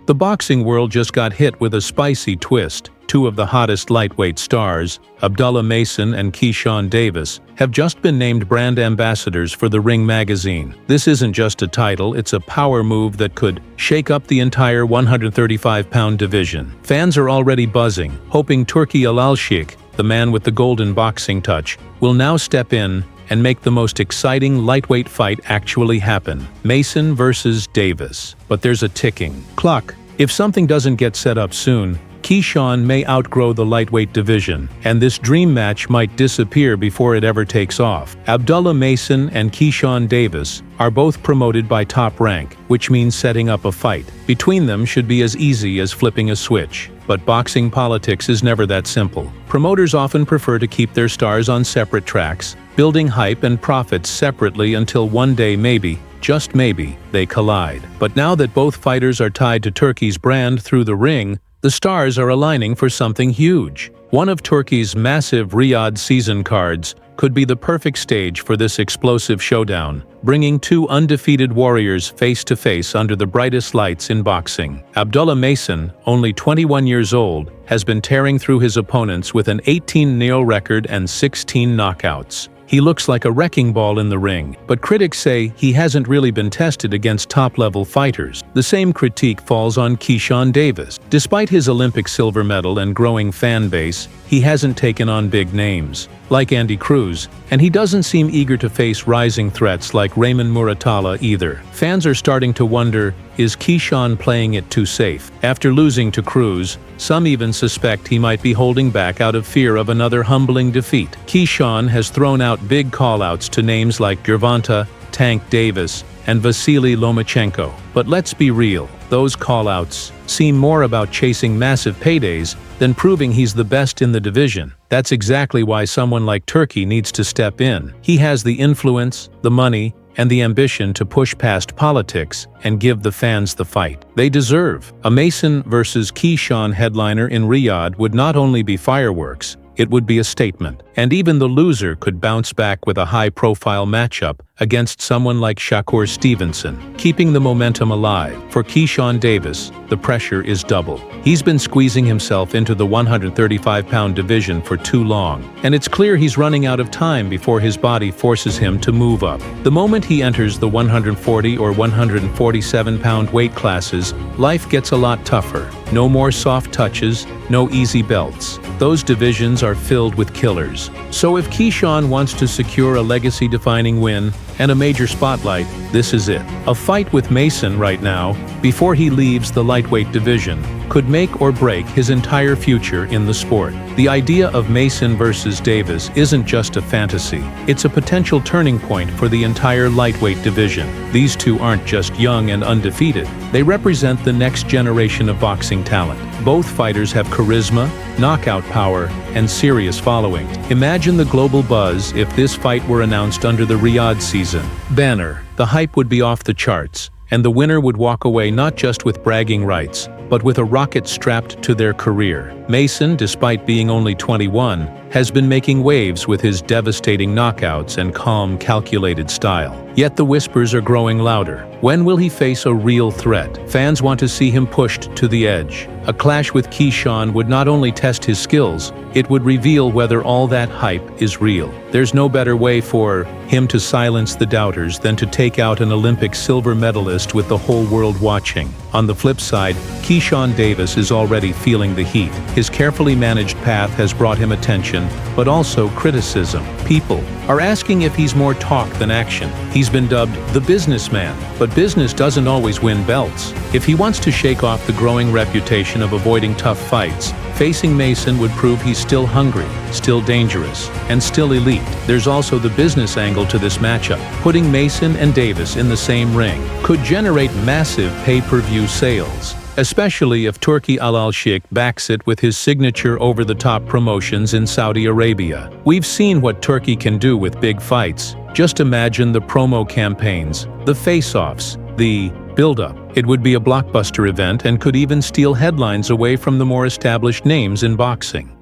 The boxing world just got hit with a spicy twist. Two of the hottest lightweight stars, Abdullah Mason and Keyshawn Davis, have just been named brand ambassadors for the Ring magazine. This isn't just a title, it's a power move that could shake up the entire 135-pound division. Fans are already buzzing, hoping Turki Alalshikh, the man with the golden boxing touch, will now step in and make the most exciting lightweight fight actually happen. Mason versus Davis. But there's a ticking clock. If something doesn't get set up soon, Keyshawn may outgrow the lightweight division, and this dream match might disappear before it ever takes off. Abdullah Mason and Keyshawn Davis are both promoted by Top Rank, which means setting up a fight between them should be as easy as flipping a switch. But boxing politics is never that simple. Promoters often prefer to keep their stars on separate tracks, building hype and profits separately until one day maybe, just maybe, they collide. But now that both fighters are tied to Turkey's brand through the ring, the stars are aligning for something huge. One of Turkey's massive Riyadh season cards could be the perfect stage for this explosive showdown, bringing two undefeated warriors face-to-face under the brightest lights in boxing. Abdullah Mason, only 21 years old, has been tearing through his opponents with an 18-0 record and 16 knockouts. He looks like a wrecking ball in the ring, but critics say he hasn't really been tested against top-level fighters. The same critique falls on Keyshawn Davis. Despite his Olympic silver medal and growing fan base, he hasn't taken on big names, like Andy Cruz, and he doesn't seem eager to face rising threats like Raymond Muratalla either. Fans are starting to wonder, is Keyshawn playing it too safe? After losing to Cruz, some even suspect he might be holding back out of fear of another humbling defeat. Keyshawn has thrown out big call-outs to names like Gervonta Davis and Vasily Lomachenko. But let's be real, those call-outs seem more about chasing massive paydays than proving he's the best in the division. That's exactly why someone like Turkey needs to step in. He has the influence, the money, and the ambition to push past politics and give the fans the fight they deserve. A Mason versus Keyshawn headliner in Riyadh would not only be fireworks, it would be a statement. And even the loser could bounce back with a high-profile matchup against someone like Shakur Stevenson, keeping the momentum alive. For Keyshawn Davis, the pressure is double. He's been squeezing himself into the 135-pound division for too long, and it's clear he's running out of time before his body forces him to move up. The moment he enters the 140 or 147-pound weight classes, life gets a lot tougher. No more soft touches, no easy belts. Those divisions are filled with killers. So if Keyshawn wants to secure a legacy-defining win and a major spotlight, this is it. A fight with Mason right now, before he leaves the lightweight division, could make or break his entire future in the sport. The idea of Mason versus Davis isn't just a fantasy. It's a potential turning point for the entire lightweight division. These two aren't just young and undefeated. They represent the next generation of boxing talent. Both fighters have charisma, knockout power, and serious following. Imagine the global buzz if this fight were announced under the Riyadh season banner. The hype would be off the charts, and the winner would walk away not just with bragging rights, but with a rocket strapped to their career. Mason, despite being only 21, has been making waves with his devastating knockouts and calm, calculated style. Yet the whispers are growing louder. When will he face a real threat? Fans want to see him pushed to the edge. A clash with Keyshawn would not only test his skills, it would reveal whether all that hype is real. There's no better way for him to silence the doubters than to take out an Olympic silver medalist with the whole world watching. On the flip side, Keyshawn Davis is already feeling the heat. His carefully managed path has brought him attention, but also criticism. People are asking if he's more talk than action. He's been dubbed the businessman, but business doesn't always win belts. If he wants to shake off the growing reputation of avoiding tough fights, facing Mason would prove he's still hungry, still dangerous, and still elite. There's also the business angle to this matchup. Putting Mason and Davis in the same ring could generate massive pay-per-view sales, especially if Turki Alalshikh backs it with his signature over-the-top promotions in Saudi Arabia. We've seen what Turkey can do with big fights. Just imagine the promo campaigns, the face-offs, the build-up. It would be a blockbuster event and could even steal headlines away from the more established names in boxing.